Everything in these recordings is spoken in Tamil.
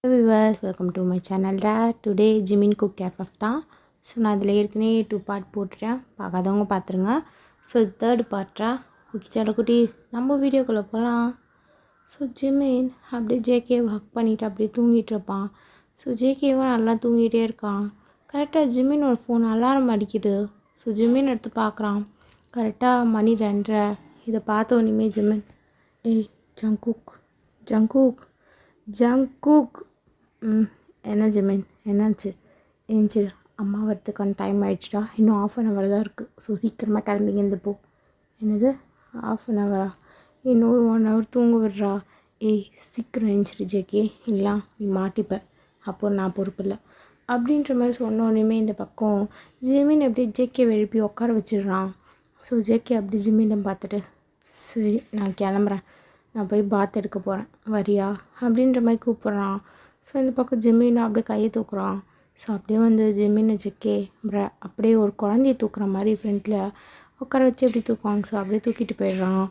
Hello viewers, welcome to my channel. Today Jimin cook cafe தான். ஸோ நான் இதில் ஏற்கனவே 2 பார்ட் போட்டுட்டேன், பார்க்காதவங்க பார்த்துருங்க. ஸோ தேர்ட் பார்ட்டா ஓகே செல்லக்குட்டி நம்ம வீடியோக்குள்ளே போகலாம். ஸோ ஜிமின் அப்படியே ஜேகே ஹக் பண்ணிவிட்டு அப்படியே தூங்கிட்டு இருப்பான். ஸோ ஜேகேவும் நல்லா தூங்கிட்டே இருக்கான். கரெக்டாக ஜிமினோட ஃபோன் அலாரம் அடிக்குது. ஸோ ஜிமின் எடுத்து பார்க்குறான். கரெக்டாக மணி 2:30. இதை பார்த்த உடனே ஜிமின் ஏய் ஜங்குக் ஜங்குக் ஜங்குக் என்ன ஜிமின் என்னாச்சு? ஏஞ்சிடு, அம்மா வரத்துக்கான டைம் ஆகிடுச்சிடா, இன்னும் 1/2 தான் இருக்குது. ஸோ சீக்கிரமாக கிளம்பிங்க இருந்து போ. என்னது 1/2? இன்னொரு 1 hour தூங்க விடுறா. ஏய் சீக்கிரம் ஏஞ்சிடு ஜேகே, இல்லை நீ மாட்டிப்ப, அப்போ நான் பொறுப்பு இல்லை அப்படின்ற மாதிரி சொன்னோடனே இந்த பக்கம் ஜிமின் எப்படி ஜேகே எழுப்பி உட்கார வச்சிடுறான். ஸோ ஜேகே அப்படி ஜிமினை பார்த்துட்டு சரி நான் கிளம்புறேன், நான் போய் பாத் எடுக்க போகிறேன், வரியா அப்படின்ற மாதிரி கூப்பிட்றான். ஸோ இந்த பக்கம் ஜிமினை அப்படியே கையை தூக்குறான். ஸோ அப்படியே வந்து ஜிமினை ஜேகே அப்படியே ஒரு குழந்தைய தூக்குற மாதிரி ஃப்ரெண்டில் உட்கார வச்சு எப்படி தூக்குவாங்க. ஸோ அப்படியே தூக்கிட்டு போயிடுறான்.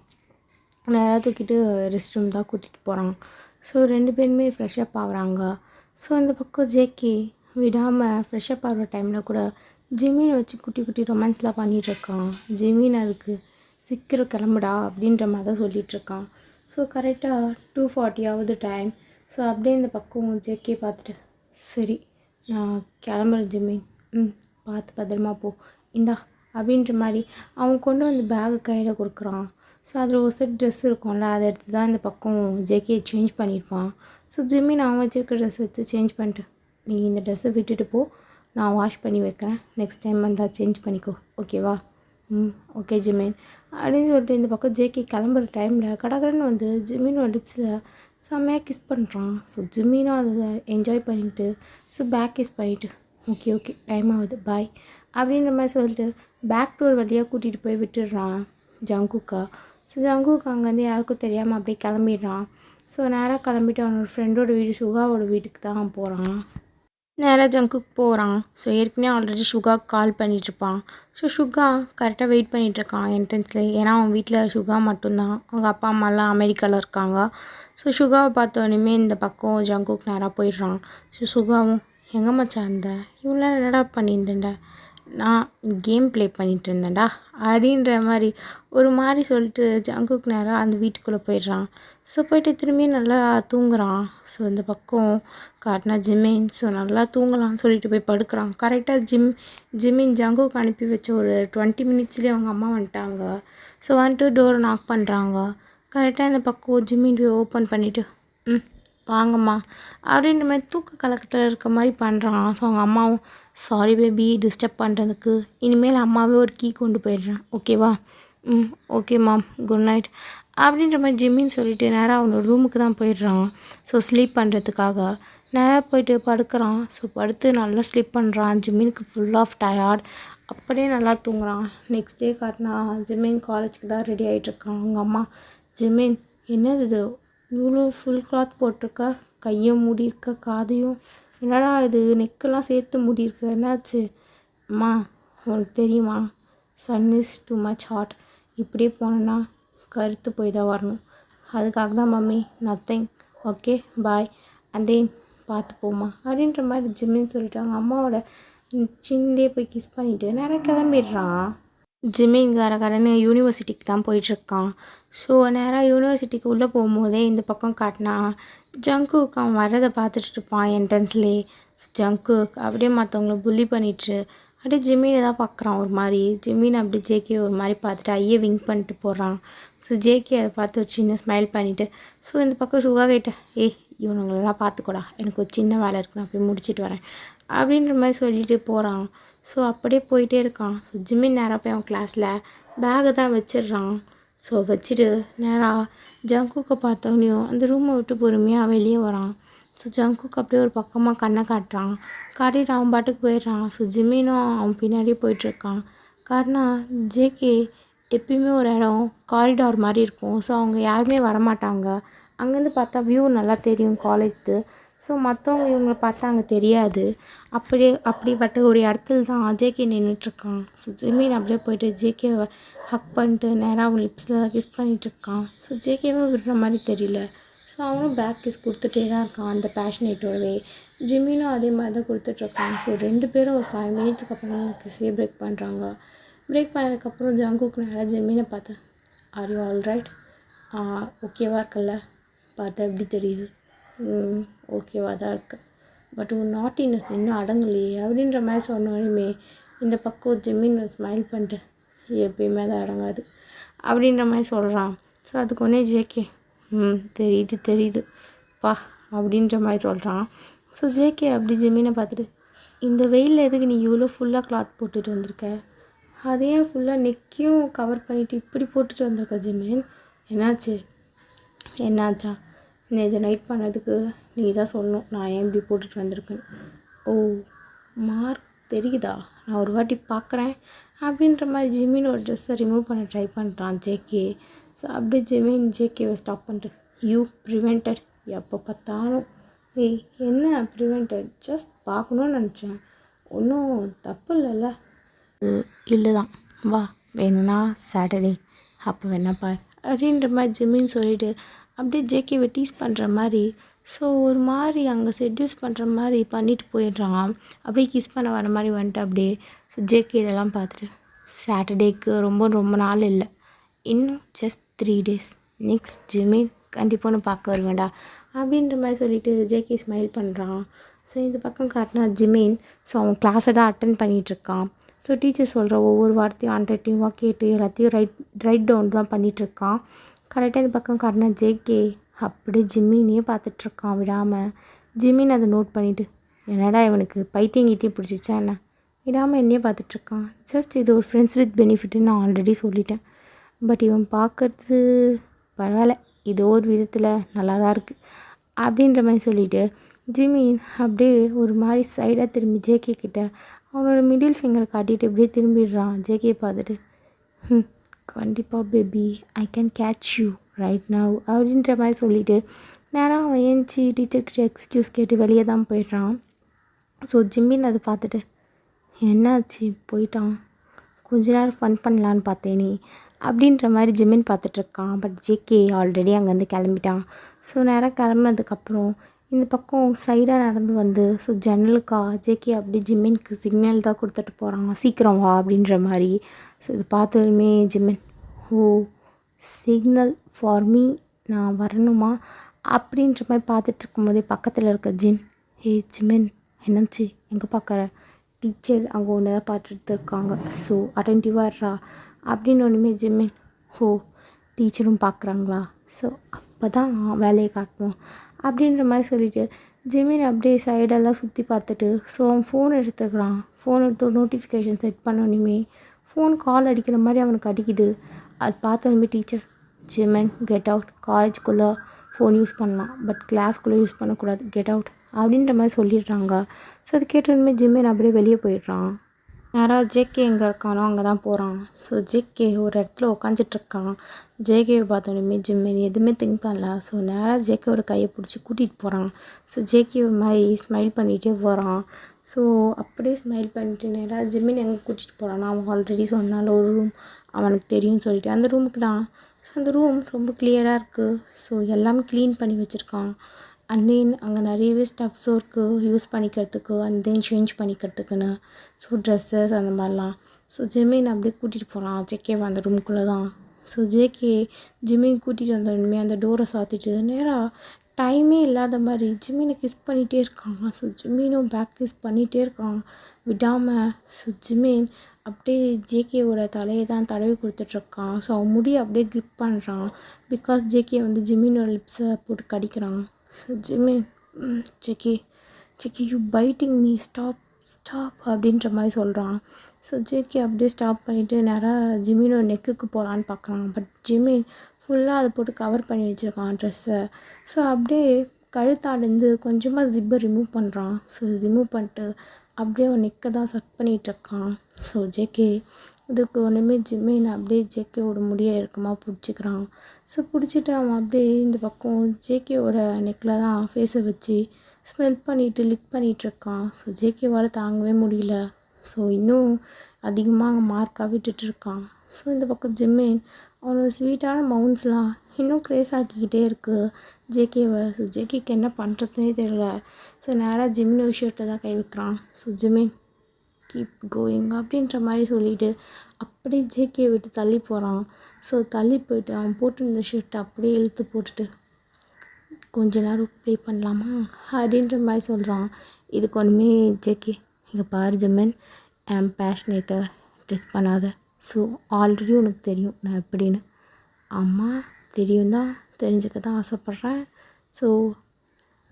நேராக தூக்கிட்டு ரெஸ்ட் ரூம் தான் கூட்டிகிட்டு போகிறான். ஸோ 2 பேருமே ஃப்ரெஷ்அப் ஆகுறாங்க. ஸோ இந்த பக்கம் ஜேகே விடாமல் ஃப்ரெஷ்அப் ஆகிற டைமில் கூட ஜிமினை வச்சு குட்டி குட்டி ரொமான்ஸ்லாம் பண்ணிகிட்ருக்கான். ஜிமின் அதுக்கு சீக்கிரம் கிளம்புடா அப்படின்ற மாதிரி தான் சொல்லிகிட்ருக்கான். ஸோ கரெக்டாக 2:40 ஆகுது டைம். ஸோ அப்படியே இந்த பக்கம் ஜேகே பார்த்துட்டு சரி நான் கிளம்புறேன் ஜிமின், பார்த்து பத்திரமா போ, இந்தா அப்படின்ற மாதிரி அவன் கொண்டு வந்து பேகு கையில் கொடுக்குறான். ஸோ அதில் ஒரு செட் ட்ரெஸ் இருக்கும்ல, அதை எடுத்து தான் இந்த பக்கம் ஜேகே சேஞ்ச் பண்ணியிருப்பான். ஸோ ஜிமின் அவன் வச்சுருக்க ட்ரெஸ் எடுத்து சேஞ்ச் பண்ணிட்டு நீ இந்த ட்ரெஸ்ஸை விட்டுட்டு போ, நான் வாஷ் பண்ணி வைக்கிறேன், நெக்ஸ்ட் டைம் வந்தால் சேஞ்ச் பண்ணிக்கோ, ஓகேவா? ஓகே ஜிமின் அப்படின்னு சொல்லிட்டு இந்த பக்கம் ஜேகே கிளம்புற டைமில் கடகடன்னு வந்து ஜிமினோட லிப்ஸில் செம்மையாக கிஸ் பண்ணுறான். ஸோ ஜிமினும் அதை என்ஜாய் பண்ணிவிட்டு ஸோ பேக் கிஸ் பண்ணிவிட்டு ஓகே டைம் ஆகுது பாய் அப்படின்ற மாதிரி சொல்லிட்டு பேக் டோர் வழியாக கூட்டிகிட்டு போய் விட்டுடுறான் ஜங்குக்கா. ஸோ ஜங்குக்கா அங்கேருந்து யாருக்கும் தெரியாமல் அப்படியே கிளம்பிடுறான். ஸோ நேராக கிளம்பிட்டு அவனோட ஃப்ரெண்டோட வீடு சுகாவோட வீட்டுக்கு தான் போகிறான். நேராக ஜங்குக்கு போகிறான். ஸோ ஏற்கனவே ஆல்ரெடி சுகாவுக்கு கால் பண்ணிகிட்ருப்பான். ஸோ சுகா கரெக்டாக வெயிட் பண்ணிகிட்ருக்கான் என்ட்ரன்ஸில். ஏன்னா அவன் வீட்டில் சுகா மட்டும்தான், அவங்க அப்பா அம்மாலாம் அமெரிக்காவில் இருக்காங்க. ஸோ சுகாவை பார்த்தோன்னே இந்த பக்கம் ஜங்குக்கு நேராக போயிடுறான். ஸோ சுகாவும் எங்கே மச்சான் இருந்த, இவ்வளோ என்னடா பண்ணியிருந்தேன்டா, நான் கேம் ப்ளே பண்ணிகிட்டு இருந்தேன்டா அப்படின்ற மாதிரி ஒரு மாதிரி சொல்லிட்டு ஜங்குக்கு நேராக அந்த வீட்டுக்குள்ளே போயிடுறான். ஸோ போயிட்டு திரும்பியும் நல்லா தூங்குறான். ஸோ இந்த பக்கம் காட்டினா ஜிமின் ஸோ நல்லா தூங்கலாம்னு சொல்லிட்டு போய் படுக்கிறான். கரெக்டாக ஜிமின் ஜங்குக்கு அனுப்பி வச்ச ஒரு 20 minutesலேயே அவங்க அம்மா வந்துட்டாங்க. ஸோ வந்துட்டு டோரை நாக் பண்ணுறாங்க. கரெக்டாக இந்த பக்கம் ஜிமின் போய் ஓப்பன் பண்ணிவிட்டு வாங்கம்மா அப்படின்ற மாதிரி தூக்க கலக்கத்தில் இருக்க மாதிரி பண்ணுறான். ஸோ அவங்க அம்மாவும் சாரி பேபி டிஸ்டர்ப் பண்ணுறதுக்கு, இனிமேல் அம்மாவே ஒரு கீ கொண்டு போயிடுறேன், ஓகேவா? ஓகே மேம், குட் நைட் அப்படின்ற மாதிரி ஜிம்மின்னு சொல்லிட்டு நேராக அவனோட ரூமுக்கு தான் போயிடுறான். ஸோ ஸ்லீப் பண்ணுறதுக்காக நேராக போயிட்டு படுக்கிறான். ஸோ படுத்து நல்லா ஸ்லீப் பண்ணுறான். ஜிம்மினுக்கு ஃபுல் ஆஃப் டயர்ட், அப்படியே நல்லா தூங்குறான். நெக்ஸ்ட் டே காட்டினா ஜிம்மின் காலேஜுக்கு தான் ரெடி ஆகிட்டுருக்கான். அவங்க அம்மா ஜிம்மின் என்னது இது இவ்வளோ ஃபுல் கிளாத் போட்டிருக்க, கையும் மூடியிருக்க, காதையும் என்னடா இது நெக்கெல்லாம் சேர்த்து மூடியிருக்க, என்னாச்சு? அம்மா உனக்கு தெரியுமா, sun is too much hot, இப்படியே போனேன்னா கருத்து போய் தான் வரணும், அதுக்காக தான் mummy, nothing, okay bye and then பார்த்து போமா அப்படின்ற மாதிரி ஜிம்மின்னு சொல்லிட்டு அவங்க அம்மாவோட சின்னே போய் கிஸ் பண்ணிவிட்டு நிறைய கிளம்பிடுறான். ஜிம்மின் கடன்னு யூனிவர்சிட்டிக்கு தான் போயிட்டுருக்கான். ஸோ நேராக யூனிவர்சிட்டிக்கு உள்ளே போகும்போதே இந்த பக்கம் காட்டினா ஜங்குக்கு அவன் வரதை பார்த்துட்டு இருப்பான் என்ட்ரன்ஸ்லேயே. ஜங்குக் அப்படியே மற்றவங்கள புள்ளி பண்ணிட்டு அப்படியே ஜிம்மினை தான் பார்க்குறான் ஒரு மாதிரி. ஜிம்மின் அப்படி ஜேகே ஒரு மாதிரி பார்த்துட்டு ஐயே விங்க் பண்ணிட்டு போகிறான். ஸோ ஜேகே அதை பார்த்து ஒரு சின்ன ஸ்மைல் பண்ணிவிட்டு ஸோ இந்த பக்கம் சுகா கிட்ட இவனுங்களெல்லாம் பார்த்துக்கூடா, எனக்கு ஒரு சின்ன வேலை இருக்குது, நான் போய் முடிச்சுட்டு வரேன் அப்படின்ற மாதிரி சொல்லிட்டு போகிறான். ஸோ அப்படியே போயிட்டே இருக்கான். ஸோ ஜிம்மின் நேராக போய் அவன் கிளாஸில் பேகை தான் வச்சிடுறான். ஸோ வச்சுட்டு நேராக ஜங்குக்கை பார்த்தோன்னையும் அந்த ரூமை விட்டு பொறுமையாக வெளியே வரான். ஸோ ஜங்குக்கு அப்படியே ஒரு பக்கமாக கண்ணை காட்டுறான். காட்டிட்டு அவன் பாட்டுக்கு போயிடுறான். ஸோ ஜிம்மினும் அவன் பின்னாடியே போயிட்டுருக்கான். காரணம் ஜேகே எப்பயுமே ஒரு இடம் காரிடார் மாதிரி இருக்கும். ஸோ அவங்க யாருமே வரமாட்டாங்க. அங்கேருந்து பார்த்தா வியூ நல்லா தெரியும் காலேஜ்து. ஸோ மற்றவங்க இவங்களை பார்த்தா அங்கே தெரியாது. அப்படிப்பட்ட ஒரு இடத்துல தான் ஜேகே நின்றுட்டுருக்கான். ஸோ ஜிம்மின் அப்படியே போயிட்டு ஜேகேவை ஹக் பண்ணிட்டு நேராக அவங்க லிப்ஸில் கிஸ் பண்ணிகிட்ருக்கான். ஸோ ஜேகேவை விடுற மாதிரி தெரியல. ஸோ அவனும் பேக் கிஸ் கொடுத்துட்டே தான் இருக்கான் அந்த பேஷனேட்டோடவே. ஜிம்மினும் அதே மாதிரி தான் கொடுத்துட்ருக்கான். ஸோ 2 பேரும் ஒரு 5 மினிட்ஸ்க்கு அப்புறம் கிஸ்ஸே பிரேக் பண்ணுறாங்க. பிரேக் பண்ணதுக்கப்புறம் ஜங்குக்கு நேராக ஜிம்மினை பார்த்து, ஆர் யூ ஆல் ரைட்? ஓகேவா இருக்குல்ல? பார்த்தா எப்படி தெரியுது? ஓகேவா தான் இருக்கு. பட் உன் நாட்டினஸ் இன்னும் அடங்கலையே அப்படின்ற மாதிரி சொன்னோடனே இந்த பக்கம் ஜிம்மின் ஸ்மைல் பண்ணிட்டு, எப்பயுமே அது அடங்காது அப்படின்ற மாதிரி சொல்கிறான். ஸோ அதுக்கு ஒன்றே ஜேகே தெரியுது பா அப்படின்ற மாதிரி சொல்கிறான். ஸோ ஜேகே அப்படி ஜிம்மினை பார்த்துட்டு, இந்த வெயிலில் எதுக்கு நீ இவ்வளோ ஃபுல்லாக கிளாத் போட்டுட்டு வந்திருக்க? அதையும் ஃபுல்லாக நெக்கையும் கவர் பண்ணிவிட்டு இப்படி போட்டுட்டு வந்திருக்க ஜிம்மின், என்னாச்சா? இது நைட் பண்ணதுக்கு நீ தான் சொல்லணும் நான் ஏன் இப்படி போட்டுட்டு வந்திருக்கேன். ஓ, மார்க் தெரியுதா? நான் ஒரு வாட்டி பார்க்குறேன் அப்படின்ற மாதிரி ஜிம்மின் ஒரு ட்ரெஸ்ஸை ரிமூவ் பண்ண ட்ரை பண்ணுறான் ஜேகே. ஸோ அப்படியே ஜிம்மின் ஜேகேவை ஸ்டாப் பண்ணிட்டு, யூ ப்ரிவெண்டட். எப்போ பார்த்தாலும் என்ன ப்ரிவெண்டட்? ஜஸ்ட் பார்க்கணுன்னு நினச்சேன், ஒன்றும் தப்பு இல்லைல்ல? இல்லை தான், வா வேணும்னா சாட்டர்டே அப்போ வேணா பார் அப்படின்ற மாதிரி ஜிம்மின்னு சொல்லிவிட்டு அப்படியே ஜேகேவை டீஸ் பண்ணுற மாதிரி, ஸோ ஒரு மாதிரி அங்கே செட்யூஸ் பண்ணுற மாதிரி பண்ணிட்டு போயிடுறான். அப்படியே கிஸ் பண்ண வர மாதிரி வந்துட்டு அப்படியே. ஸோ ஜேகே இதெல்லாம் பார்த்துட்டு, சாட்டர்டேக்கு ரொம்ப நாள் இல்லை, இன்னும் ஜஸ்ட் 3 days. நெக்ஸ்ட் ஜிம்மின் கண்டிப்பாக ஒன்று பார்க்க வருவேண்டா அப்படின்ற மாதிரி சொல்லிவிட்டு ஜேகே ஸ்மைல் பண்ணுறான். ஸோ இந்த பக்கம் காட்டினா ஜிம்மின் ஸோ அவன் கிளாஸை தான் அட்டன் பண்ணிகிட்ருக்கான். ஸோ டீச்சர் சொல்கிற ஒவ்வொரு வார்த்தையும் அண்டர்டிவாக கேட்டு எல்லாத்தையும் ரைட் டவுன் தான் பண்ணிகிட்ருக்கான். கரெக்டாக இந்த பக்கம் காட்டினா ஜேகே அப்படியே ஜிம்மினையே பார்த்துட்ருக்கான் விடாமல். ஜிம்மின் அதை நோட் பண்ணிவிட்டு, என்னடா இவனுக்கு பைத்தியம் பிடிச்சிச்சா என்ன? விடாமல் என்னையே பார்த்துட்ருக்கான். ஜஸ்ட் இது ஒரு ஃப்ரெண்ட்ஸ் வித் பெனிஃபிட்னு நான் ஆல்ரெடி சொல்லிட்டேன். பட் இவன் பார்க்குறது பரவாயில்ல, ஏதோ ஒரு விதத்தில் நல்லா தான் இருக்குது அப்படின்ற மாதிரி சொல்லிவிட்டு ஜிம்மின் அப்படியே ஒரு மாதிரி சைடாக திரும்பி ஜேகே கிட்ட அவனோட மிடில் ஃபிங்கர் காட்டிட்டு இப்படியே திரும்பிடுறான். ஜேகே பார்த்துட்டு, கண்டிப்பாக baby I can catch you right now அப்படின்ற மாதிரி சொல்லிவிட்டு நேராக அவன் ஏஞ்சி டீச்சர்கிட்ட எக்ஸ்கியூஸ் கேட்டு வெளியே தான் போயிடுறான். ஸோ ஜிம்மின் அதை பார்த்துட்டு, என்னாச்சு போயிட்டான்? கொஞ்ச நேரம் ஃபன் பண்ணலான்னு பார்த்தேனே அப்படின்ற மாதிரி ஜிம்மின் பார்த்துட்ருக்கான். பட் ஜேகே ஆல்ரெடி அங்கேருந்து கிளம்பிட்டான். ஸோ நேராக கிளம்புனதுக்கப்புறம் இந்த பக்கம் சைடாக நடந்து வந்து ஸோ ஜன்னலுக்கா ஜேகே அப்படி ஜிம்மினுக்கு சிக்னல் தான் கொடுத்துட்டு போகிறான், சீக்கிரம் வா அப்படின்ற மாதிரி. ஸோ இது பார்த்ததுமே ஜிம்மின், ஓ சிக்னல் ஃபார் மீ, நான் வரணுமா அப்படின்ற மாதிரி பார்த்துட்ருக்கும் போதே பக்கத்தில் இருக்க ஜிம்மின் என்னாச்சு எங்கே பார்க்குற? டீச்சர் அங்கே ஒன்று தான் பார்த்துட்டு இருக்காங்க, ஸோ அட்டென்டிவாக இருறா அப்படின்னு ஒன்றுமே ஜிம்மின், ஓ டீச்சரும் பார்க்குறாங்களா? ஸோ அப்போ தான் வேலையை காட்டணும் அப்படின்ற மாதிரி சொல்லிவிட்டு ஜிம்மின் அப்படியே சைடெல்லாம் சுற்றி பார்த்துட்டு ஸோ அவன் ஃபோன் எடுத்துக்கிறான். ஃபோன் எடுத்து ஒரு நோட்டிஃபிகேஷன் செட் பண்ணோன்னே ஃபோன் கால் அடிக்கிற மாதிரி அவனுக்கு அடிக்குது. அது பார்த்தோன்னே டீச்சர், ஜிம்மின் கெட் அவுட், காலேஜுக்குள்ளே ஃபோன் யூஸ் பண்ணலாம் பட் கிளாஸ்க்குள்ளே யூஸ் பண்ணக்கூடாது, கெட் அவுட் அப்படின்ற மாதிரி சொல்லிடுறாங்க. ஸோ அது கேட்டோன்னே ஜிம்மின் அப்படியே வெளியே போயிடுறான். நேராக ஜேகே எங்கே இருக்கானோ அங்கே தான் போகிறான். ஸோ ஜேகே ஒரு இடத்துல உட்காந்துட்ருக்கான். ஜேகேவை பார்த்தோன்னே ஜிம்மின் எதுவுமே திங்க் பண்ணல. ஸோ நேராக ஜேகேவோட கையை பிடிச்சி கூட்டிகிட்டு போகிறான். ஸோ ஜேகே ஒரு மாதிரி ஸ்மைல் பண்ணிகிட்டே போகிறான். ஸோ அப்படியே ஸ்மைல் பண்ணிட்டு நேராக ஜிம்மின் எங்கே கூட்டிகிட்டு போகிறான்னா அவன் ஆல்ரெடி சொன்னால ஒரு ரூம் அவனுக்கு தெரியும்னு சொல்லிட்டு அந்த ரூமுக்கு தான். ஸோ அந்த ரூம் ரொம்ப கிளியராக இருக்குது. ஸோ எல்லாமே க்ளீன் பண்ணி வச்சுருக்கான். அண்ட் தென் அங்கே நிறையவே ஸ்டஃப்ஸும் இருக்குது யூஸ் பண்ணிக்கிறதுக்கு, அண்ட் தென் சேஞ்ச் பண்ணிக்கிறதுக்குன்னு. ஸோ ட்ரெஸ்ஸஸ் அந்த மாதிரிலாம். ஸோ ஜிம்மின் அப்படியே கூட்டிகிட்டு போகிறான் ஜேகேவை அந்த ரூமுக்குள்ளே தான். ஸோ ஜேகே ஜிம்மின் கூட்டிகிட்டு வந்தோடனே அந்த டோரை சாத்திட்டு நேராக டைமே இல்லாத மாதிரி ஜிம்மினை கிஸ் பண்ணிகிட்டே இருக்கான். ஸோ ஜிம்மினும் பேக் கிஸ் பண்ணிகிட்டே இருக்கான் விடாமல். ஸோ ஜிம்மின் அப்படியே ஜேகேவோட தலையை தான் தடவி கொடுத்துட்ருக்கான். ஸோ அவன் முடியை அப்படியே க்ரிப் பண்ணுறான். பிகாஸ் ஜேகே வந்து ஜிம்மினோட லிப்ஸை போட்டு கடிக்கிறான். So Jimin, JK you biting me, stop அப்படின்ற மாதிரி சொல்கிறான். ஸோ ஜேகே அப்படியே ஸ்டாப் பண்ணிவிட்டு நேராக ஜிம்மினோட நெக்குக்கு போகலான்னு பார்க்குறான். பட் ஜிம்மின் ஃபுல்லாக அதை போட்டு கவர் பண்ணி வச்சுருக்கான் ட்ரெஸ்ஸை. ஸோ அப்படியே கழுத்தாலேருந்து கொஞ்சமாக ஜிப்பை ரிமூவ் பண்ணுறான். ஸோ ரிமூவ் பண்ணிட்டு அப்படியே அவன் நெக்கை தான் சக் பண்ணிகிட்ருக்கான். ஸோ ஜேகே இதுக்கு ஒன்றுமே ஜிம்மின் அப்படியே ஜேகேவோட முடியை இறுக்கமாக பிடிச்சிக்கிறான். ஸோ பிடிச்சிட்டு அவன் அப்படியே இந்த பக்கம் ஜேகேவோட நெக்கில் தான் ஃபேஸை வச்சு ஸ்மெல் பண்ணிவிட்டு லிக் பண்ணிகிட்ருக்கான். ஸோ ஜேகேவால் தாங்கவே முடியல. ஸோ இன்னும் அதிகமாக அங்கே மார்க்காக விட்டுட்ருக்கான். ஸோ இந்த பக்கம் ஜிம்மின் அவனோட ஸ்வீட்டான மவுண்ட்ஸ்லாம் இன்னும் க்ரேஸ் ஆக்கிக்கிட்டே இருக்குது. ஜேகேவை. ஸோ ஜேகேக்கு என்ன பண்ணுறதுனே தெரியல. ஸோ நேராக ஜிமின் விஷயத்தை தான் கை வைக்கிறான். ஸோ ஜிமின் கீப் கோயிங் அப்படின்ற மாதிரி சொல்லிவிட்டு அப்படியே ஜேகே விட்டு தள்ளி போகிறான். ஸோ தள்ளி போயிட்டு அவன் போட்டிருந்த ஷர்ட்டை அப்படியே இழுத்து போட்டுட்டு கொஞ்ச நேரம் ப்ளே பண்ணலாமா அப்படின்ற மாதிரி சொல்கிறான். இதுக்கு ஒன்றுமே ஜேகே, இங்கே பாரு ஜிமின், ஐம் பேஷனேட்டை டெஸ்ட் பண்ணாத. ஸோ ஆல்ரெடி உனக்கு தெரியும் நான் எப்படின்னு. அம்மா தெரியும் தான், தெரிஞ்சுக்க தான் ஆசைப்பட்றேன். ஸோ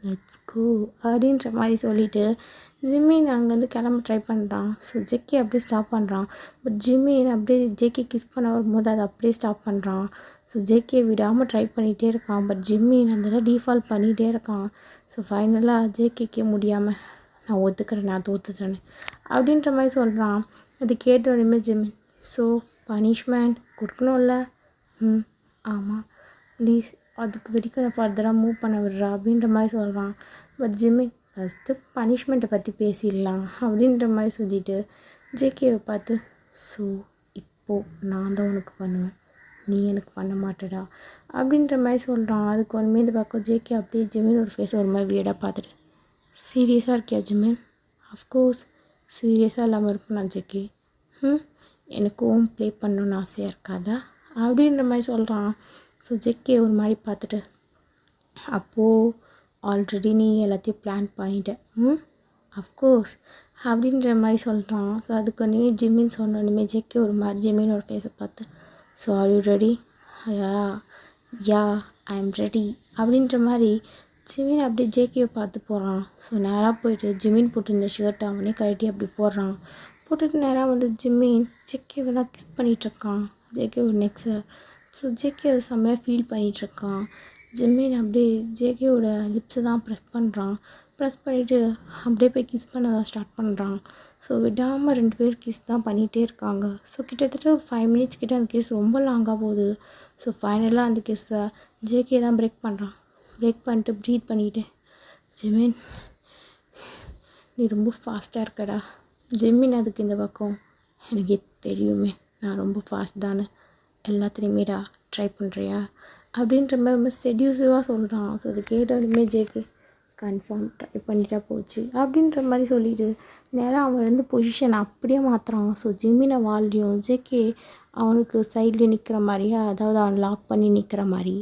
லெட்ஸ் கோ அப்படின்ற மாதிரி சொல்லிவிட்டு ஜிமின் அங்கேருந்து கிளம்ப ட்ரை பண்ணுறான். ஸோ ஜேகே அப்படியே ஸ்டாப் பண்ணுறான். பட் ஜிமின் அப்படியே ஜேகே கிஸ் பண்ண வரும்போது அதை அப்படியே ஸ்டாப் பண்ணுறான். ஸோ ஜேகே விடாமல் ட்ரை பண்ணிகிட்டே இருக்கான். பட் ஜிமின் அந்த டீஃபால்ட் பண்ணிகிட்டே இருக்கான். ஸோ ஃபைனலாக ஜேகேக்கே முடியாமல் நான் ஒத்துக்கிறேன், நான் தோத்துட்டேன்னு அப்படின்ற மாதிரி சொல்கிறான். அது கேட்ட உடனே ஜிமின், ஸோ பனிஷ்மெண்ட் கொடுக்கணும்ல? ஆமாம் ப்ளீஸ் அதுக்கு வரைக்கும் நான் ஃபர்தராக மூவ் பண்ண விடுறா அப்படின்ற மாதிரி சொல்கிறான். பட் ஜிமின் ஃபஸ்ட்டு பனிஷ்மெண்ட்டை பற்றி பேசிடலாம் அப்படின்ற மாதிரி சொல்லிவிட்டு ஜேகேவை பார்த்து, ஸோ இப்போது நான் தான் உனக்கு பண்ணுவேன், நீ எனக்கு பண்ண மாட்டேடா அப்படின்ற மாதிரி சொல்கிறான். அதுக்கு ஒன்றுமே இந்த பக்கம் ஜேகே அப்படியே ஜிமினோட ஃபேஸ் ஒரு மாதிரி வீடாக பார்த்துட்டு, சீரியஸாக இருக்கியா ஜிமின்? அஃப்கோர்ஸ் சீரியஸாக இல்லாமல் இருப்பேன் நான் ஜேகே. எனக்கும் ப்ளே பண்ணணுன்னு ஆசையாக இருக்காதா அப்படின்ற மாதிரி சொல்கிறான். ஸோ ஜேகே ஒரு மாதிரி பார்த்துட்டு, அப்போது ஆல்ரெடி நீ எல்லாத்தையும் பிளான் பண்ணிட்டேன் அஃப்கோர்ஸ் அப்படின்ற மாதிரி சொல்கிறான். ஸோ அதுக்கு ஒன்றுமே ஜிமின் சொன்னோன்னுமே ஜேகே ஒரு மாதிரி ஜிமினோட ஃபேஸை பார்த்து, so are you ready? Yeah I am ready அப்படின்ற மாதிரி ஜிமின் அப்படியே ஜேகேவை பார்த்து போகிறான். ஸோ நேராக போயிட்டு ஜிமின் போட்டு ஷர்ட்டை அவனே கழட்டி அப்படி போடுறான். போட்டுட்டு நேராக வந்து ஜிமின் ஜேகேவை தான் கிஸ் பண்ணிகிட்ருக்கான், ஜேகேவோட நெக்ஸை. ஸோ ஜேகே செம்மையாக ஃபீல் பண்ணிகிட்ருக்கான். ஜிமின் அப்படியே ஜேகேவோட லிப்ஸை தான் ப்ரெஸ் பண்ணுறான். ப்ரெஸ் பண்ணிவிட்டு அப்படியே போய் கிஸ் பண்ண தான் ஸ்டார்ட் பண்ணுறான். ஸோ விடாமல் 2 பேர் கிஸ் தான் பண்ணிகிட்டே இருக்காங்க. ஸோ கிட்டத்தட்ட ஒரு 5 மினிட்ஸ் கிட்ட அந்த கிஸ் ரொம்ப லாங்காக போகுது. ஸோ ஃபைனலாக அந்த கிஸ்ஸை ஜேகே தான் பிரேக் பண்ணுறான். பிரேக் பண்ணிட்டு ப்ரீத் பண்ணிக்கிட்டு, ஜிமின் நீ ரொம்ப ஃபாஸ்ட்டாக இருக்கடா. ஜிமின் அதுக்கு இந்த பக்கம், எனக்கு தெரியுமே நான் ரொம்ப ஃபாஸ்ட் தானே, எல்லாத்துலேயுமேடா ட்ரை பண்ணுறியா அப்படின்ற மாதிரி ரொம்ப செடியூசிவாக சொல்கிறான். ஸோ அது கேட்டதுமே ஜேகே கன்ஃபார்ம் ட்ரை பண்ணிட்டா போச்சு அப்படின்ற மாதிரி சொல்லிவிட்டு நேராக அவன் இருந்து பொசிஷன் அப்படியே மாற்றுறான். ஸோ ஜிமினை வால்யூம் ஜேகே அவனுக்கு சைடில் நிற்கிற மாதிரியா, அதாவது அவன் லாக் பண்ணி நிற்கிற மாதிரி.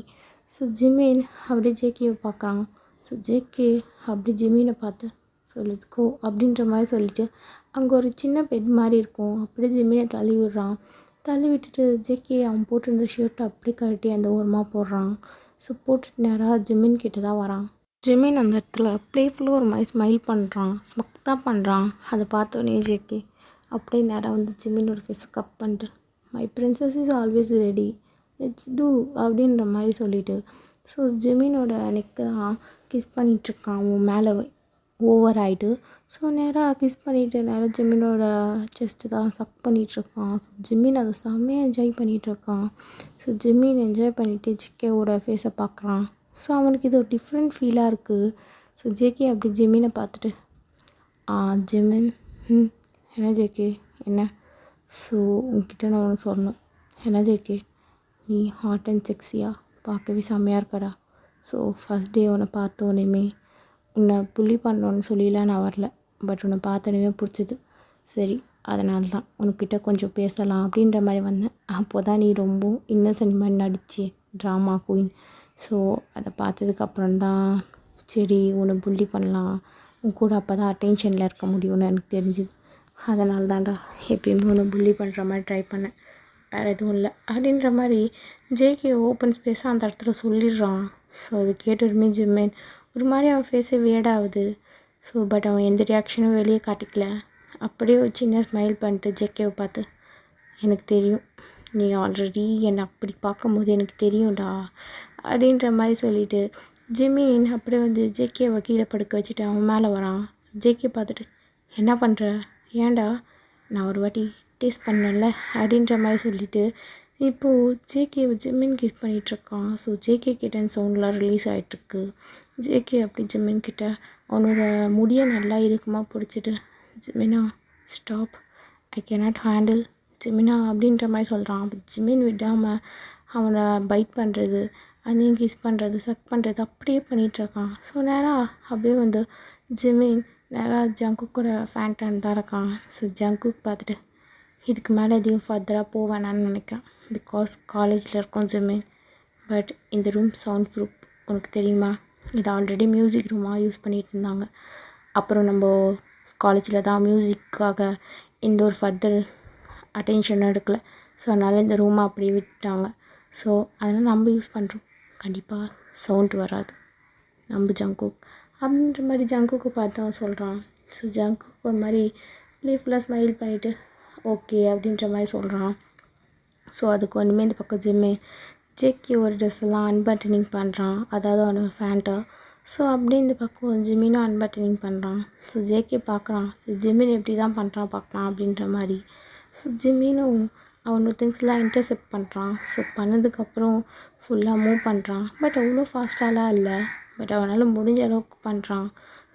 ஸோ ஜிமின் அப்படியே ஜேகேவை பார்க்குறான். ஸோ ஜேகே அப்படி ஜிமினை பார்த்து, ஸோ லெட்ஸ் கோ அப்படின்ற மாதிரி சொல்லிவிட்டு அங்கே ஒரு சின்ன பெட் மாதிரி இருக்கும், அப்படியே ஜிமினை தள்ளி விடுறான். தள்ளி விட்டுட்டு ஜேகே அவன் போட்டிருந்த ஷர்ட்டை அப்படியே கழட்டி அந்த ஓரமாக போடுறான். ஸோ போட்டுட்டு நேராக ஜிமின் கிட்ட தான் வரான். ஜிமின் அந்த இடத்துல ப்ளேஃபுல்லாக ஒரு மாதிரி ஸ்மைல் பண்ணுறான், ஸ்மக் தான் பண்ணுறான். அதை பார்த்தோன்னே ஜேகே அப்படியே நேராக வந்து ஜிமினோட ஃபேஸை கப் பண்ணிட்டு, my princess is always ready, let's do அப்படின்ற மாதிரி சொல்லிவிட்டு ஸோ ஜிமினோட நெக்கு தான் கிஸ் பண்ணிகிட்ருக்கான். அவன் மேலே ஓவர் ஆகிட்டு. ஸோ நேராக கிஸ் பண்ணிவிட்டு நேராக ஜிமினோட செஸ்ட்டு தான் சக் பண்ணிகிட்ருக்கான். ஸோ ஜிமின் அதை செம்மையாக என்ஜாய் பண்ணிகிட்ருக்கான். ஸோ ஜிமின் என்ஜாய் பண்ணிவிட்டு ஜேகேவோட ஃபேஸை பார்க்குறான். ஸோ அவனுக்கு இது ஒரு டிஃப்ரெண்ட் ஃபீலாக இருக்குது. ஸோ ஜேகே அப்படி ஜிமினை பார்த்துட்டு, ஜிமின் என்ன ஜேகே என்ன? ஸோ உங்ககிட்ட நான் ஒன்று சொல்லணும். என்ன ஜேகே, நீ ஹாட் அண்ட் செக்ஸியாக பார்க்கவே செம்மையாக இருக்கடா. ஸோ ஃபஸ்ட் டே உன்னை பார்த்தோன்னே உன்னை புள்ளி பண்ணோன்னு சொல்லிலாம் நான் வரல, பட் உன்னை பார்த்தோன்னே பிடிச்சிது. சரி அதனால தான் உனக்கிட்ட கொஞ்சம் பேசலாம் அப்படின்ற மாதிரி வந்தேன். அப்போ தான் நீ ரொம்ப இன்னசென்ட் மாதிரி நடிச்சு ட்ராமா குயின். ஸோ அதை பார்த்ததுக்கப்புறம் தான் சரி உன்னை புள்ளி பண்ணலாம், உன் கூட அப்போ தான் அட்டென்ஷனில் இருக்க முடியும்னு எனக்கு தெரிஞ்சுது. அதனால தான்டா எப்பயுமே உன்னை புள்ளி பண்ணுற மாதிரி ட்ரை பண்ணேன், வேறு எதுவும் இல்லை அப்படின்ற மாதிரி ஜேகே ஓப்பன் ஸ்பேஸாக அந்த இடத்துல சொல்லிடுறான். ஸோ அது கேட்டதுமே ஜிமின் ஒரு மாதிரி அவன் ஃபேஸே வேடாகுது. ஸோ பட் அவன் எந்த ரியாக்ஷனும் வெளியே காட்டிக்கல. அப்படியே ஒரு சின்ன ஸ்மைல் பண்ணிட்டு ஜேகேவை பார்த்து, எனக்கு தெரியும் நீ ஆல்ரெடி என்னை அப்படி பார்க்கும்போது எனக்கு தெரியும்டா அப்படின்ற மாதிரி சொல்லிவிட்டு ஜிமின் அப்படியே வந்து ஜேகேவை கீழே படுக்க வச்சுட்டு அவன் மேலே வரான். ஜேகே பார்த்துட்டு, என்ன பண்ணுற, ஏன்டா, நான் ஒரு வாட்டி டேஸ்ட் பண்ணல அப்படின்ற மாதிரி சொல்லிவிட்டு இப்போது ஜேகே ஜிமின் கிஸ் பண்ணிகிட்ருக்கான். ஸோ ஜேகே கிட்ட சவுண்ட்லாம் ரிலீஸ் ஆகிட்டுருக்கு. ஜேகே அப்படி ஜிமின் கிட்ட அவனோட முடியை நல்லா இறுக்கமாக பிடிச்சிட்டு, ஜிமினா ஸ்டாப், ஐ கேனாட் ஹேண்டில் ஜிமினா அப்படின்ற மாதிரி சொல்கிறான். அப்போ ஜிமின் விடாமல் அவனை பைட் பண்ணுறது அதையும் கிஸ் பண்ணுறது சக் பண்ணுறது அப்படியே பண்ணிகிட்ருக்கான். ஸோ நேராக அப்படியே வந்து ஜிமின் நேராக ஜங்குக்கோட ஃபேன்டான் தான் இருக்கான். ஸோ ஜங்குக் பார்த்துட்டு இதுக்கு மேலே எதையும் ஃபர்தராக போவேணான்னு நினைக்கிறேன். பிகாஸ் காலேஜில் இருக்கோம் ஜிமின். பட் இந்த ரூம் சவுண்ட் ப்ரூஃப் உனக்கு தெரியுமா? இது ஆல்ரெடி மியூசிக் ரூமாக யூஸ் பண்ணிகிட்டு இருந்தாங்க. அப்புறம் நம்ம காலேஜில் தான் மியூசிக்காக எந்த ஒரு ஃபர்தர் அட்டென்ஷன் எடுக்கலை. ஸோ அதனால் இந்த ரூமை அப்படியே விட்டுட்டாங்க. ஸோ அதனால் நம்ம யூஸ் பண்ணுறோம். கண்டிப்பாக சவுண்ட் வராது. நம்ம ஜங்குக் அப்படின்ற மாதிரி ஜங்குக்கு பார்த்து அவன் சொல்கிறான். ஸோ ஜங்குக் ஒரு மாதிரி ப்ளேஃபுல்லாக ஸ்மைல் பண்ணிவிட்டு ஓகே அப்படின்ற மாதிரி சொல்கிறான். ஸோ அதுக்கு ஒன்றுமே இந்த பக்கம் ஜேக்கி ஒரு ட்ரெஸ் எல்லாம் அன்பட்டனிங் பண்ணுறான். அதாவது அவனோட ஃபேண்ட்டை. ஸோ அப்படியே இந்த பக்கம் ஜிமினும் அன்பட்டனிங் பண்ணுறான். ஸோ ஜேக்கே பார்க்குறான். ஸோ ஜிமின் எப்படி தான் பண்ணுறான் பார்க்கலாம் அப்படின்ற மாதிரி. ஸோ ஜிமினும் அவனோட திங்ஸ்லாம் இன்டர்செப்ட் பண்ணுறான். ஸோ பண்ணதுக்கப்புறம் ஃபுல்லாக மூவ் பண்ணுறான். பட் அவ்வளோ ஃபாஸ்ட்டாலாம் இல்லை. பட் அவனால் முடிஞ்ச அளவுக்கு பண்ணுறான்.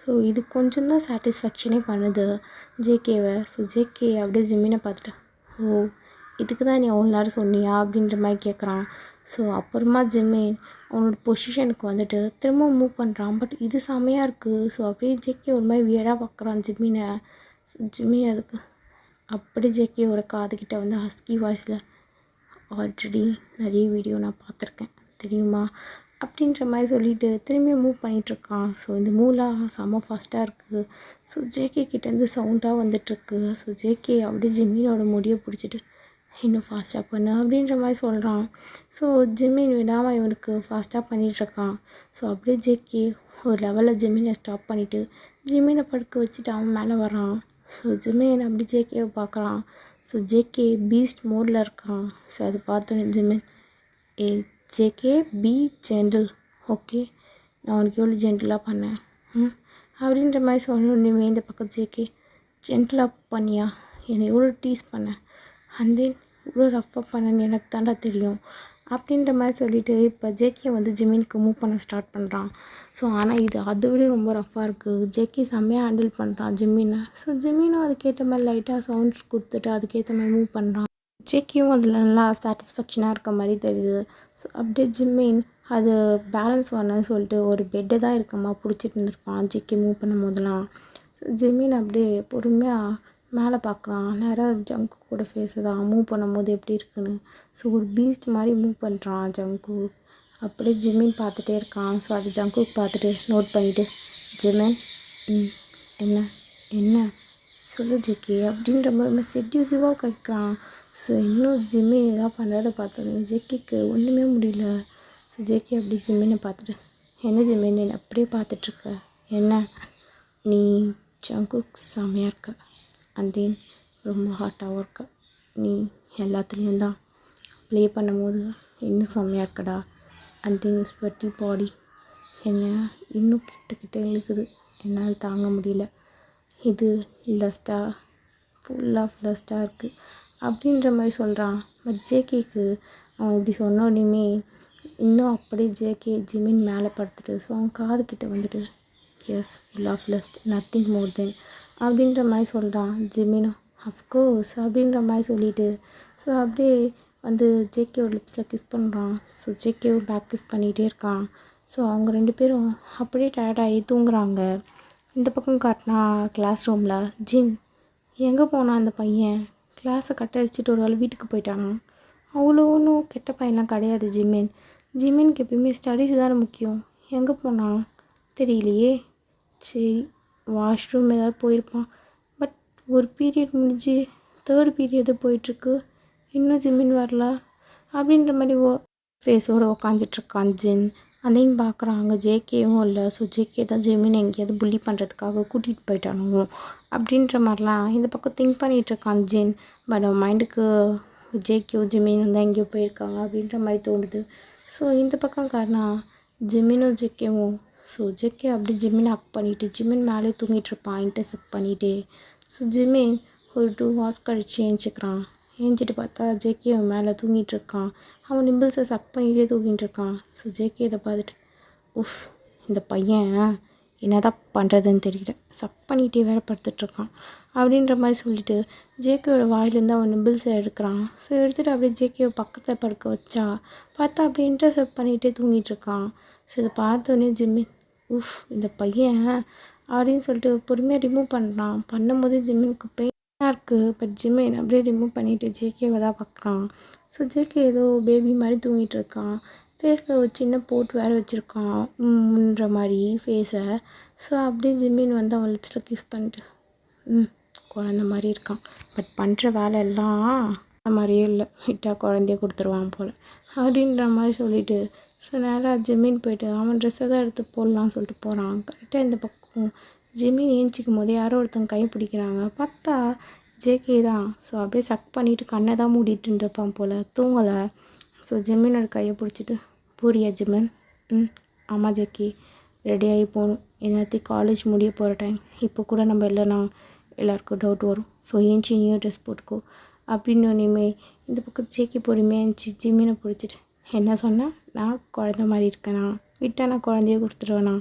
ஸோ இது கொஞ்சம் தான் சாட்டிஸ்ஃபேக்ஷனே பண்ணுது ஜேகேவை. ஸோ ஜேகே அப்படியே ஜிமினை பார்த்துட்டு ஓ இதுக்கு தான் நீ அவ்வளோ நேரம் சொன்னியா அப்படின்ற மாதிரி கேட்குறான். ஸோ அப்புறமா ஜிமின் அவனோட பொசிஷனுக்கு வந்துட்டு திரும்ப மூவ் பண்ணுறான். பட் இது செமையாக இருக்குது. ஸோ அப்படியே ஜேகே ஒரு மாதிரி வியடாக பார்க்குறான் ஜிமினை. ஜிமின் அதுக்கு அப்படி ஜேகேயோட காதுகிட்ட வந்து ஹஸ்கி வாய்ஸில் ஆல்ரெடி நிறைய வீடியோ நான் பார்த்துருக்கேன் தெரியுமா அப்படின்ற மாதிரி சொல்லிவிட்டு திரும்பியும் மூவ் பண்ணிகிட்ருக்கான். ஸோ இந்த மூவ்லாம் செம்ம ஃபாஸ்ட்டாக இருக்குது. ஸோ ஜேகே கிட்டேருந்து சவுண்டாக வந்துட்டுருக்கு. ஸோ ஜேகே அப்படியே ஜிமினோட முடியை பிடிச்சிட்டு இன்னும் ஃபாஸ்ட்டாக பண்ணு அப்படின்ற மாதிரி சொல்கிறான். ஸோ ஜிமின் விடாமல் இவனுக்கு ஃபாஸ்ட்டாக பண்ணிகிட்ருக்கான். ஸோ அப்படியே ஜேகே ஒரு லெவலில் ஜிமினை ஸ்டாப் பண்ணிவிட்டு ஜிமினை படுக்க வச்சுட்டு அவன் மேலே வரான். ஸோ ஜிமின் அப்படி ஜேகேவை பார்க்குறான். ஸோ ஜேகே பீஸ்ட் மோடில் இருக்கான். ஸோ அது பார்த்தோன்னே Jimin JK B gentle okay நான் உனக்கு எவ்வளோ ஜென்டிலாக பண்ணேன் அப்படின்ற மாதிரி சொன்னோடனே இந்த பக்கம் ஜேகே ஜென்டிலாக பண்ணியா என்னை எவ்வளோ டீஸ் பண்ணேன் அண்ட் தென் இவ்வளோ ரஃப்பாக பண்ணேன்னு எனக்கு தாண்டா தெரியும் அப்படின்ற மாதிரி சொல்லிவிட்டு இப்போ ஜேகே வந்து ஜிமினுக்கு மூவ் பண்ண ஸ்டார்ட் பண்ணுறான். ஸோ ஆனால் இது அதை விட ரொம்ப ரஃப்பாக இருக்குது. ஜேகே செம்மையாக ஹேண்டில் பண்ணுறான் ஜிமினை. ஸோ ஜிமினும் அதுக்கேற்ற மாதிரி லைட்டாக சவுண்ட்ஸ் கொடுத்துட்டு அதுக்கேற்ற மாதிரி மூவ் பண்ணுறான். ஜேகேயும் அதில் நல்லா சாட்டிஸ்ஃபேக்ஷனாக இருக்க மாதிரி தெரியுது. ஸோ அப்படியே ஜிமின் அது பேலன்ஸ் வரணும்னு சொல்லிட்டு ஒரு பெட்டை தான் இருக்கமா பிடிச்சிட்டு இருந்திருப்பான் ஜேகே மூவ் பண்ணும் போதெல்லாம். ஸோ ஜிமின் அப்படியே பொறுமையாக மேலே பார்க்குறான். நேராக ஜங்கு கூட ஃபேஸை தான் மூவ் பண்ணும்போது எப்படி இருக்குன்னு. ஸோ ஒரு பீஸ்ட் மாதிரி மூவ் பண்ணுறான் ஜங்கு. அப்படியே ஜிமின் பார்த்துட்டே இருக்கான். ஸோ அது ஜங்குக்கு பார்த்துட்டு நோட் பண்ணிவிட்டு ஜிமின் என்ன என்ன சொல்லு ஜேகே அப்படின்ற மாதிரி செட்யூசிவாக கேட்குறான். ஸோ இன்னும் ஜிமின் இதெல்லாம் பண்ணுறதை பார்த்தோன்னே ஜேகேக்கு ஒன்றுமே முடியல. ஸோ ஜேகே அப்படி ஜிமினை பார்த்துட்டு என்ன ஜிமின் என்ன அப்படியே பார்த்துட்ருக்க என்ன நீ ஜங்குக்கு செமையாக இருக்க அண்ட் தென் ரொம்ப ஹாட்டாகவும் இருக்க நீ எல்லாத்துலேயும் தான் ப்ளே பண்ணும்போது இன்னும் செம்மையாக இருக்கடா அண்ட் தென் ஸ்வெட்டி பாடி என்ன இன்னும் கிட்ட இழுக்குது என்னால் தாங்க முடியல இது லஸ்ட்டாக ஃபுல் ஆஃப் லஸ்ட்டாக இருக்குது அப்படின்ற மாதிரி சொல்கிறான். பட் ஜேகேக்கு அவன் இப்படி சொன்னோடனே இன்னும் அப்படியே ஜேகே ஜிமின் மேலே படுத்துட்டு ஸோ அவன் காதுக்கிட்ட வந்துட்டு yes full of lust nothing more then அப்படின்ற மாதிரி சொல்கிறான். ஜிமினும் அஃப்கோர்ஸ் அப்படின்ற மாதிரி சொல்லிவிட்டு ஸோ அப்படியே வந்து ஜேகேவோட லிப்ஸில் கிஸ் பண்ணுறான். ஸோ ஜேகேவும் பேக் கிஸ் பண்ணிகிட்டே இருக்கான். ஸோ அவங்க ரெண்டு பேரும் அப்படியே டயர்டாகி தூங்குறாங்க. இந்த பக்கம் காட்டினா கிளாஸ் ரூமில் ஜின் எங்கே போனான் அந்த பையன் கிளாஸை கட் அடிச்சுட்டு ஒரு வேளை வீட்டுக்கு போயிட்டானா? அவ்வளோ ஒன்றும் கெட்ட பையன்லாம் கிடையாது ஜிமினுக்கு எப்பயுமே ஸ்டடீஸ் தானே முக்கியம். எங்கே போனான் தெரியலையே. சரி வாஷ்ரூம் ஏதாவது போயிருப்பான். பட் ஒரு பீரியட் முடிஞ்சு 3rd பீரியடு போயிட்டுருக்கு இன்னும் ஜிமின் வரல அப்படின்ற மாதிரி ஃபேஸோடு உக்காந்துட்ருக்கான் ஜின். அதையும் பார்க்குறாங்க ஜேகேவும் இல்லை. ஸோ ஜேகே தான் ஜிமின் எங்கேயாவது புள்ளி பண்ணுறதுக்காக கூட்டிகிட்டு போயிட்டானோ அப்படின்ற மாதிரிலாம் இந்த பக்கம் திங்க் பண்ணிகிட்ருக்கான் ஜின். பட் அவன் மைண்டுக்கு ஜேகேவும் ஜிமினும் தான் எங்கேயோ போயிருக்காங்க அப்படின்ற மாதிரி தோணுது. ஸோ இந்த பக்கம் காரணம் ஜிமினும் ஜேகேவும் ஸோ ஜேகே அப்படி ஜிமின் அக் பண்ணிவிட்டு ஜிமின் மேலே தூங்கிட்டுருப்பான் இன்டர்செப்ட் பண்ணிவிட்டு. ஸோ ஜிமின் ஒரு 2 hours கழிச்சு ஏஞ்சிக்கிறான். ஏஞ்சிட்டு பார்த்தா ஜேகே அவன் மேலே தூங்கிட்டுருக்கான். அவன் நிம்பிள்ஸை சக் பண்ணிகிட்டே தூங்கிட்டு இருக்கான். ஸோ ஜேகே இதை பார்த்துட்டு உஃப் இந்த பையன் என்ன தான் பண்ணுறதுன்னு தெரியல, சப் பண்ணிகிட்டே வேறு படுத்துட்ருக்கான் அப்படின்ற மாதிரி சொல்லிவிட்டு ஜேகேயோட வாயிலேருந்து அவன் நிம்பிள்ஸை எடுக்கிறான். ஸோ எடுத்துகிட்டு அப்படியே ஜேகேவை பக்கத்தில் படுக்க வச்சா பார்த்தா அப்படியே இன்டர்செப்ட் பண்ணிகிட்டே தூங்கிட்டுருக்கான். ஸோ இதை பார்த்தோன்னே ஜிம்மின் இந்த பையன் அப்படின்னு சொல்லிட்டு பொறுமையாக ரிமூவ் பண்ணுறான். பண்ணும்போது ஜிம்மினுக்கு பெயினாக இருக்குது. பட் ஜிம்மின் அப்படியே ரிமூவ் பண்ணிவிட்டு ஜேகேவை தான் பார்க்குறான். ஸோ ஜேகே ஏதோ பேபி மாதிரி தூங்கிட்டு இருக்கான். ஃபேஸில் ஒரு சின்ன போட்டு வேறு வச்சுருக்கான் முன்ற மாதிரி ஃபேஸை. ஸோ அப்படியே ஜிம்மின் வந்து அவன் லிப்ஸில் கிஸ் பண்ணிட்டு குழந்த மாதிரி இருக்கான். பட் பண்ணுற வேலை எல்லாம் அந்த மாதிரியே இல்லை, விட்டால் குழந்தைய கொடுத்துருவான் போல் அப்படின்ற மாதிரி சொல்லிவிட்டு ஸோ நேராக ஜிம்மின் போய்ட்டு அவன் ட்ரெஸ்ஸை தான் எடுத்து போடலான்னு சொல்லிட்டு போகிறான். கரெக்டாக இந்த பக்கம் ஜிம்மின் ஏஞ்சிக்கும் போது யாரோ ஒருத்தங்க கை பிடிக்கிறாங்க. பார்த்தா ஜேகே தான். ஸோ அப்படியே சக் பண்ணிவிட்டு கண்ணை தான் மூடிட்டு இருப்பான் போல், தூங்கலை. ஸோ ஜிம்மினோட கையை பிடிச்சிட்டு பூரியா ஜிம்மின்? ஆமாம் ஜேகே, ரெடியாகி போகணும், என்னத்தையும் காலேஜ் முடிய போகிற டைம், இப்போ கூட நம்ம இல்லைனா எல்லாருக்கும் டவுட் வரும். ஸோ ஏஞ்சி நியூ ட்ரெஸ் போட்டுக்கோ அப்படின்னு ஒன்றுமே இந்த பக்கம் ஜேகே பொறுமையாக இருந்துச்சு. ஜிம்மினை பிடிச்சிட்டு என்ன சொன்னால், நான் குழந்த மாதிரி இருக்கேனா, விட்டால் நான் குழந்தைய கொடுத்துருவேண்ணா.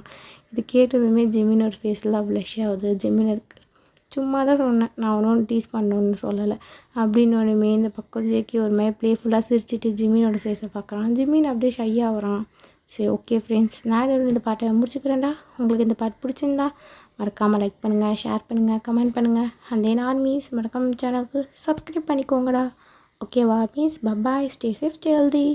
இது கேட்டதுமே ஜிம்மினோட ஃபேஸ்லாம் ப்ளஷ் ஆகுது. ஜிம்மினுக்கு சும்மா தான் சொன்னேன், நான் ஒன்றும் டீஸ் பண்ணணுன்னு சொல்லலை அப்படின்னு ஒன்றுமே இந்த பக்கம் ஜேகே ஒரு மாதிரி ப்ளேஃபுல்லாக சிரிச்சிட்டு ஜிம்மினோட ஃபேஸை பார்க்குறான். ஜிம்மின் அப்படியே ஷை ஆகிறான். சரி ஓகே ஃப்ரெண்ட்ஸ், நான் இதோட இந்த பாட்டை முடிச்சுக்கிறேன்டா. உங்களுக்கு இந்த பாட்டு பிடிச்சிருந்தா மறக்காமல் லைக் பண்ணுங்கள், ஷேர் பண்ணுங்கள், கமெண்ட் பண்ணுங்கள். அண்ட் தென் ஆர்மீஸ் மறக்காமல் சேனலுக்கு சப்ஸ்கிரைப் பண்ணிக்கோங்கடா. ஓகேவா means bye bye, stay safe, stay healthy.